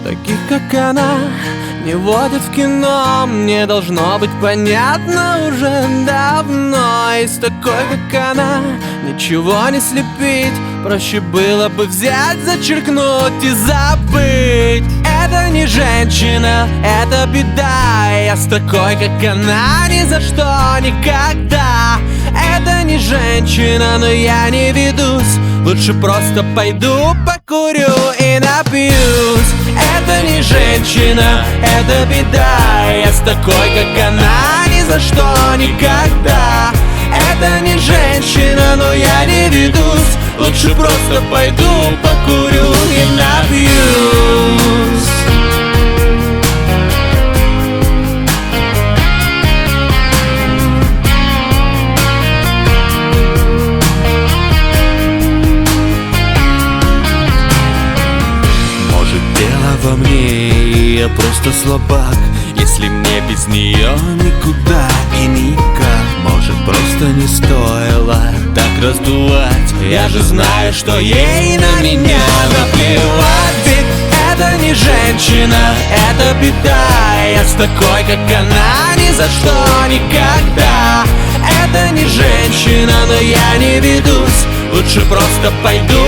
Таких, как она, не водят в кино. Мне должно быть понятно уже давно. И с такой, как она, ничего не слепить. Проще было бы взять, зачеркнуть и забыть. Это не женщина, это беда. Я с такой, как она, ни за что, никогда. Это не женщина, но я не ведусь. Лучше просто пойду, покурю и напьюсь. Это не женщина, это беда. Я с такой, как она, ни за что, никогда. Это не женщина, но я не ведусь. Лучше просто пойду, покурю и напьюсь. Может, дело во мне, я просто слабак. Если мне без нее никуда и никак. Может, просто не стоило так раздувать. Я же знаю, что ей на меня наплевать. Ведь это не женщина, это беда. Я с такой, как она, ни за что, никогда. Это не женщина, но я не ведусь. Лучше просто пойду